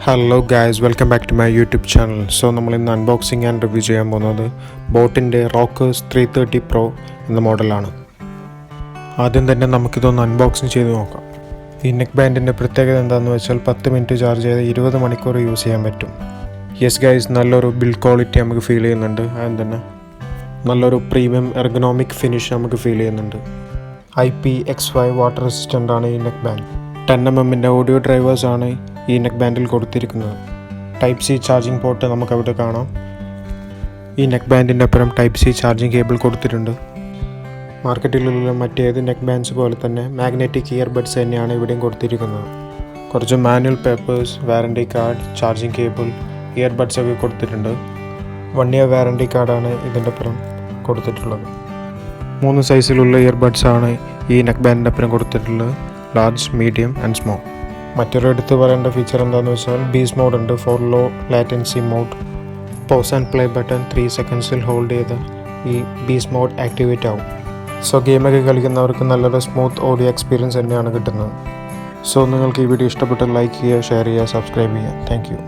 Hello guys, welcome back to my YouTube channel. So നമ്മൾ ഇന്ന് unboxing and review ചെയ്യാൻ പോകുന്നത് ബോട്ടിൻ്റെ റോക്കേഴ്സ് 330 Pro എന്ന മോഡലാണ്. ആദ്യം തന്നെ നമുക്കിതൊന്ന് അൺബോക്സിങ് ചെയ്ത് നോക്കാം. ഈ നെക്ക് ബാൻഡിൻ്റെ പ്രത്യേകത എന്താണെന്ന് വെച്ചാൽ 10 മിനിറ്റ് ചാർജ് ചെയ്ത് 20 മണിക്കൂർ യൂസ് ചെയ്യാൻ പറ്റും. യെസ് ഗായ്സ്, നല്ലൊരു ബിൽഡ് ക്വാളിറ്റി നമുക്ക് ഫീൽ ചെയ്യുന്നുണ്ട്. അതും തന്നെ നല്ലൊരു പ്രീമിയം എർഗണോമിക് ഫിനിഷ് നമുക്ക് ഫീൽ ചെയ്യുന്നുണ്ട്. IPX5 വാട്ടർ റെസിസ്റ്റൻ്റ് ആണ് ഈ നെക്ക് ബാൻഡ്. 10mm ഓഡിയോ ഡ്രൈവേഴ്സാണ് ഈ നെക്ക് ബാൻഡിൽ കൊടുത്തിരിക്കുന്നത്. Type-C ചാർജിങ് പോർട്ട് നമുക്കവിടെ കാണാം. ഈ നെക്ക് ബാൻഡിൻ്റെ അപ്പുറം Type-C ചാർജിങ് കേബിൾ കൊടുത്തിട്ടുണ്ട്. മാർക്കറ്റിലുള്ള മറ്റേത് നെക്ക് ബാൻഡ്സ് പോലെ തന്നെ മാഗ്നറ്റിക് ഇയർബഡ്സ് തന്നെയാണ് ഇവിടെയും കൊടുത്തിരിക്കുന്നത്. കുറച്ച് manual papers, warranty card, charging cable, earbuds ഒക്കെ കൊടുത്തിട്ടുണ്ട്. 1 year വാറണ്ടി കാർഡാണ് ഇതിൻ്റെ അപ്പുറം കൊടുത്തിട്ടുള്ളത്. 3 സൈസിലുള്ള ഇയർബഡ്സ് ആണ് ഈ നെക്ക് ബാൻഡിൻ്റെ അപ്പുറം കൊടുത്തിട്ടുള്ളത്: ലാർജ്, മീഡിയം ആൻഡ് സ്മോൾ. മറ്റൊരു എടുത്ത് പറയേണ്ട ഫീച്ചർ എന്താണെന്ന് വെച്ചാൽ ബീസ് മോഡ് ഉണ്ട്. For low latency mode. Pause and play button 3 സെക്കൻഡ്സിൽ ഹോൾഡ് ചെയ്ത് ഈ ബീസ് മോഡ് ആക്ടിവേറ്റ് ആവും. സോ ഗെയിമൊക്കെ കളിക്കുന്നവർക്ക് നല്ലൊരു സ്മൂത്ത് ഓഡിയോ എക്സ്പീരിയൻസ് തന്നെയാണ് കിട്ടുന്നത്. സോ നിങ്ങൾക്ക് ഈ വീഡിയോ ഇഷ്ടപ്പെട്ട് ലൈക്ക് ചെയ്യുക, ഷെയർ ചെയ്യുക, സബ്സ്ക്രൈബ് ചെയ്യുക. Thank you.